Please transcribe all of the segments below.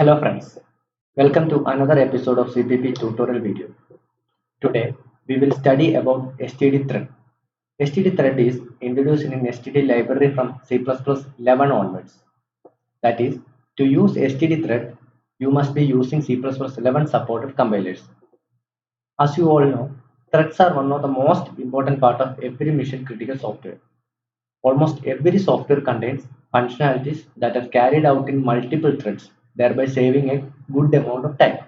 Hello friends, welcome to another episode of CPP tutorial video. Today we will study about STD thread. STD thread is introduced in STD library from C++11 onwards. That is, to use STD thread, you must be using C++11 supported compilers. As you all know, threads are one of the most important part of every mission critical software. Almost every software contains functionalities that are carried out in multiple threads, thereby saving a good amount of time.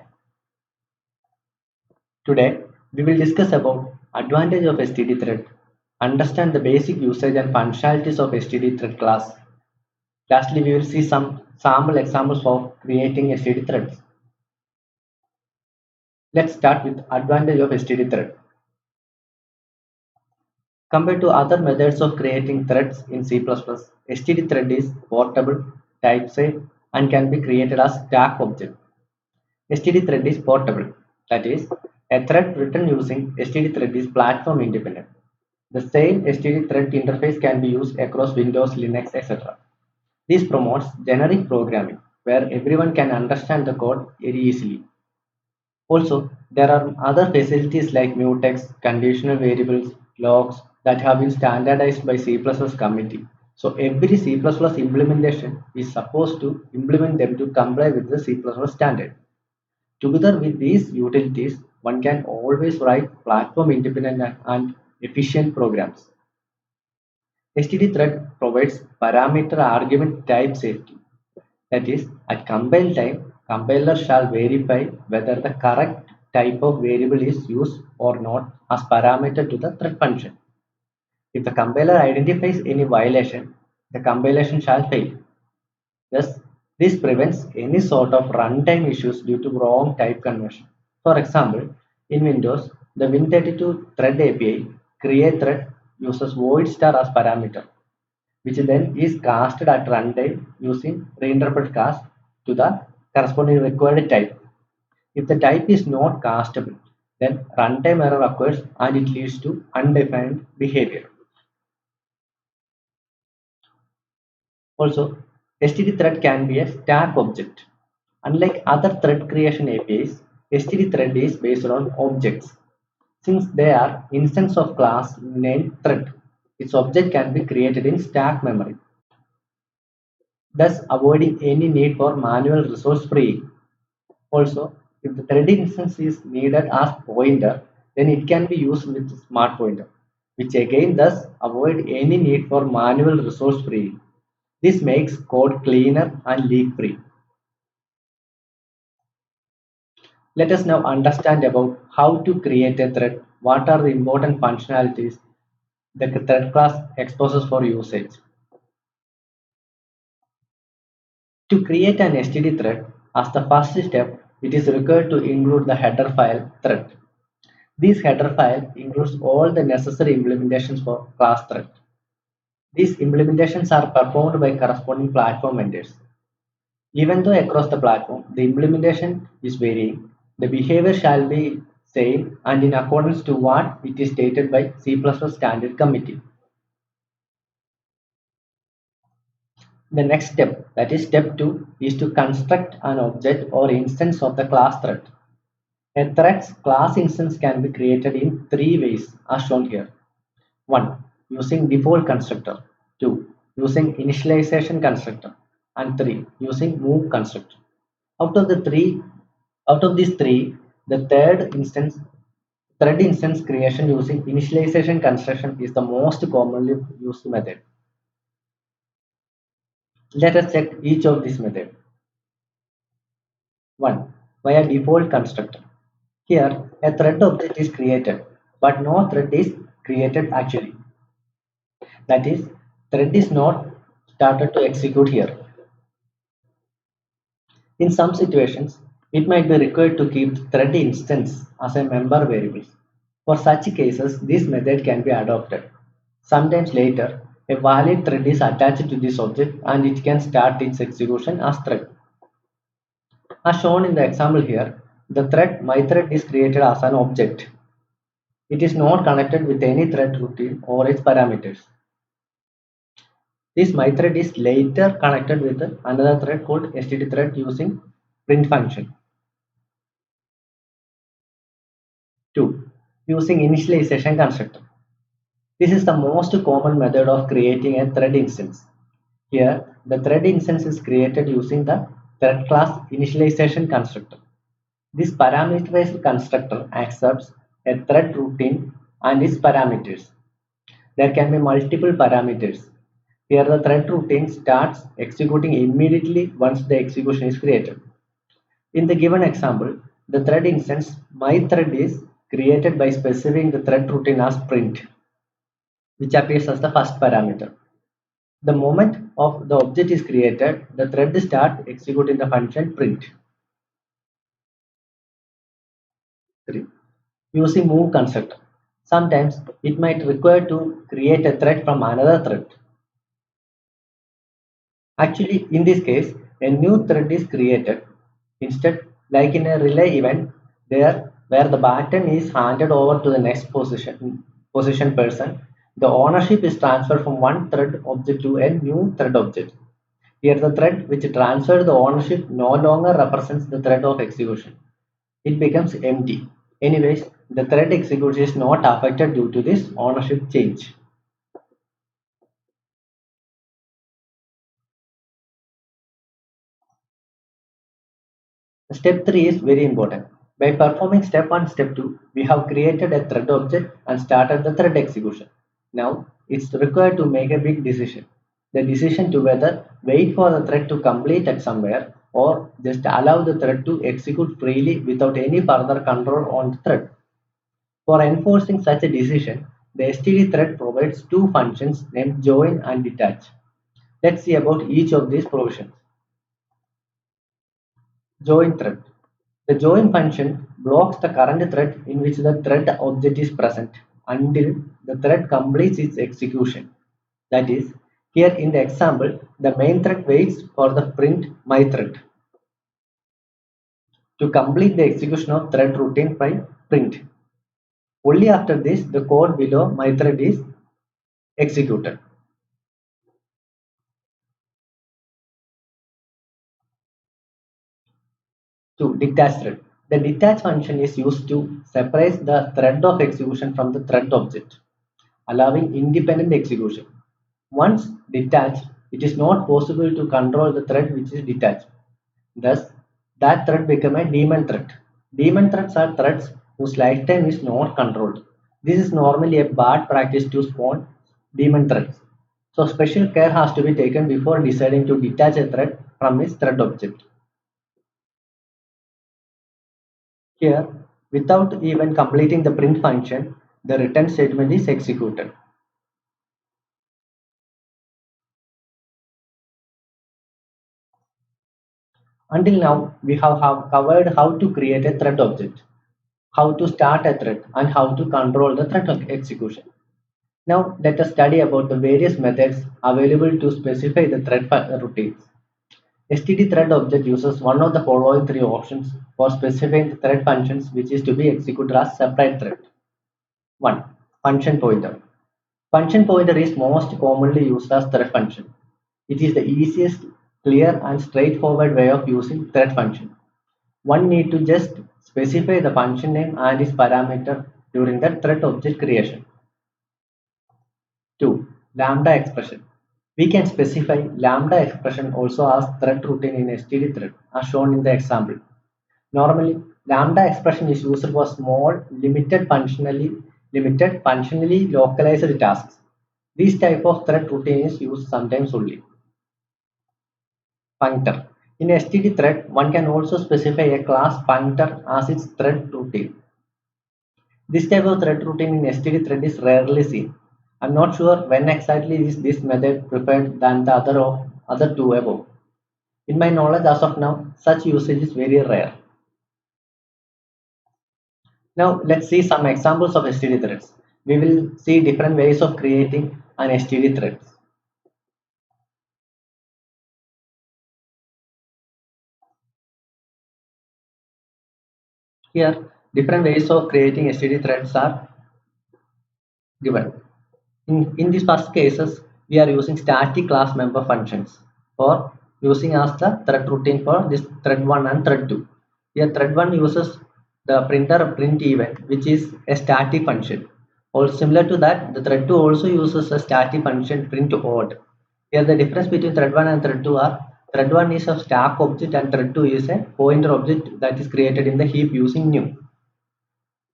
Today, we will discuss about advantage of STD thread, understand the basic usage and functionalities of STD thread class. Lastly, we will see some sample examples of creating STD threads. Let's start with advantage of STD thread. Compared to other methods of creating threads in C++, STD thread is portable, type-safe, and can be created as stack object. STD thread is portable, that is, a thread written using STD thread is platform independent. The same STD thread interface can be used across Windows, Linux, etc. This promotes generic programming, where everyone can understand the code very easily. Also, there are other facilities like mutex, conditional variables, logs that have been standardized by C++ committee. So every C++ implementation is supposed to implement them to comply with the C++ standard. Together with these utilities, one can always write platform independent and efficient programs. STD thread provides parameter argument type safety. That is, at compile time, compiler shall verify whether the correct type of variable is used or not as parameter to the thread function. If the compiler identifies any violation, the compilation shall fail. Thus, this prevents any sort of runtime issues due to wrong type conversion. For example, in Windows, the Win32 thread API create thread uses void star as parameter, which then is casted at runtime using reinterpret cast to the corresponding required type. If the type is not castable, then runtime error occurs and it leads to undefined behavior. Also, STD thread can be a stack object. Unlike other thread creation APIs, STD thread is based on objects. Since they are instance of class named thread, its object can be created in stack memory, thus avoiding any need for manual resource freeing. Also, if the thread instance is needed as pointer, then it can be used with smart pointer, which again thus avoid any need for manual resource freeing. This makes code cleaner and leak free. Let us now understand about how to create a thread, what are the important functionalities the thread class exposes for usage. To create an STD thread, as the first step, it is required to include the header file thread. This header file includes all the necessary implementations for class thread. These implementations are performed by corresponding platform vendors. Even though across the platform the implementation is varying, the behavior shall be same and in accordance to what it is stated by C++ standard committee. The next step, that is step 2, is to construct an object or instance of the class thread. A thread's class instance can be created in three ways as shown here. 1. Using default constructor. 2. Using initialization constructor. And 3. Using move constructor. Out of the three, out of these three, the thread instance creation using initialization construction is the most commonly used method. Let us check each of these methods. 1. Via default constructor. Here, a thread object is created, but no thread is created actually. That is, thread is not started to execute here. In some situations, it might be required to keep thread instance as a member variable. For such cases, this method can be adopted. Sometimes later, a valid thread is attached to this object and it can start its execution as thread. As shown in the example here, the thread mythread is created as an object. It is not connected with any thread routine or its parameters. This mythread is later connected with another thread called std thread using print function. 2. Using initialization constructor. This is the most common method of creating a thread instance. Here, the thread instance is created using the thread class initialization constructor. This parameterized constructor accepts a thread routine and its parameters. There can be multiple parameters. Here the thread routine starts executing immediately once the execution is created. In the given example, the thread instance myThread is created by specifying the thread routine as print, which appears as the first parameter. The moment of the object is created, the thread starts executing the function print. 3. Using move constructor. Sometimes it might require to create a thread from another thread. Actually, in this case, a new thread is created. Instead, like in a relay event, there where the baton is handed over to the next position person, the ownership is transferred from one thread object to a new thread object. Here, the thread which transferred the ownership no longer represents the thread of execution. It becomes empty. Anyways, the thread execution is not affected due to this ownership change. Step 3 is very important. By performing step 1, step 2, we have created a thread object and started the thread execution. Now, it's required to make a big decision. The decision to whether wait for the thread to complete at somewhere or just allow the thread to execute freely without any further control on the thread. For enforcing such a decision, the std thread provides two functions named join and detach. Let's see about each of these provisions. Join thread. The join function blocks the current thread in which the thread object is present until the thread completes its execution. That is, here in the example, the main thread waits for the print myThread to complete the execution of thread routine by print. Only after this, the code below myThread is executed. To detach thread. The detach function is used to separate the thread of execution from the thread object, allowing independent execution. Once detached, it is not possible to control the thread which is detached. Thus, that thread becomes a daemon thread. Daemon threads are threads whose lifetime is not controlled. This is normally a bad practice to spawn daemon threads. So special care has to be taken before deciding to detach a thread from its thread object. Here, without even completing the print function, the return statement is executed. Until now, we have covered how to create a thread object, how to start a thread, and how to control the thread execution. Now, let us study about the various methods available to specify the thread routines. STD thread object uses one of the following three options for specifying the thread functions which is to be executed as separate thread. 1. Function pointer. Function pointer is most commonly used as thread function. It is the easiest, clear and straightforward way of using thread function. One need to just specify the function name and its parameter during the thread object creation. 2. Lambda expression. We can specify lambda expression also as thread routine in std thread as shown in the example. Normally, lambda expression is used for small, limited functionally localized tasks. This type of thread routine is used sometimes only. Functor. In std thread, one can also specify a class functor as its thread routine. This type of thread routine in std thread is rarely seen. I'm not sure when exactly is this method preferred than the other two above. In my knowledge as of now, such usage is very rare. Now let's see some examples of std threads. We will see different ways of creating an std thread. Here, different ways of creating std threads are given. In these first cases, we are using static class member functions for using as the thread routine for this thread 1 and thread 2. Here thread 1 uses the printer print event, which is a static function. Also similar to that, the thread 2 also uses a static function print odd. Here the difference between thread 1 and thread 2 are thread 1 is a stack object and thread 2 is a pointer object that is created in the heap using new.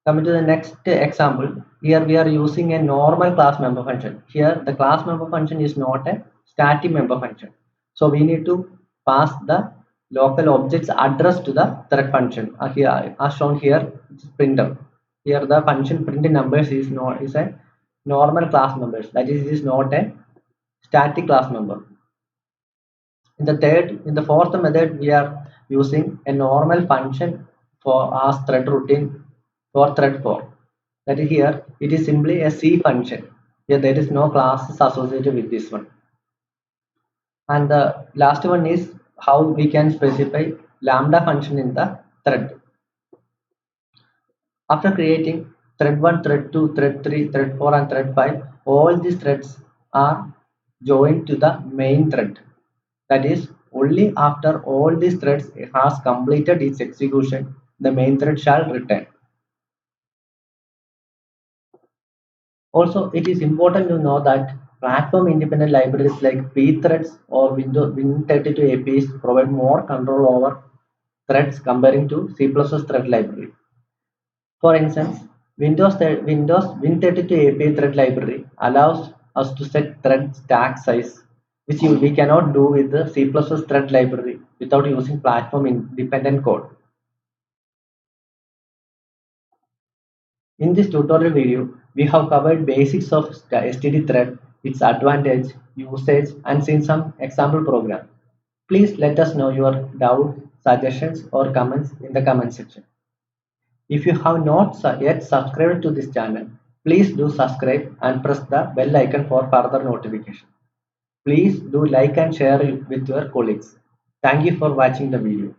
Coming to the next example, here we are using a normal class member function. Here the class member function is not a static member function. So we need to pass the local object's address to the thread function. Here, as shown here, it's printer. Here the function print numbers is a normal class members. That is not a static class member. In the fourth method, we are using a normal function for as thread routine for thread 4. That is here, it is simply a C function. Here there is no classes associated with this one. And the last one is how we can specify lambda function in the thread. After creating thread 1, thread 2, thread 3, thread 4 and thread 5, all these threads are joined to the main thread. That is, only after all these threads has completed its execution, the main thread shall return. Also, it is important to know that platform independent libraries like pthreads or Windows Win32 APIs provide more control over threads comparing to C++ thread library. For instance, Windows Win32 API thread library allows us to set thread stack size, which we cannot do with the C++ thread library without using platform independent code. In this tutorial video, we have covered basics of STD thread, its advantage, usage, and seen some example program. Please let us know your doubts, suggestions, or comments in the comment section. If you have not yet subscribed to this channel, please do subscribe and press the bell icon for further notification. Please do like and share it with your colleagues. Thank you for watching the video.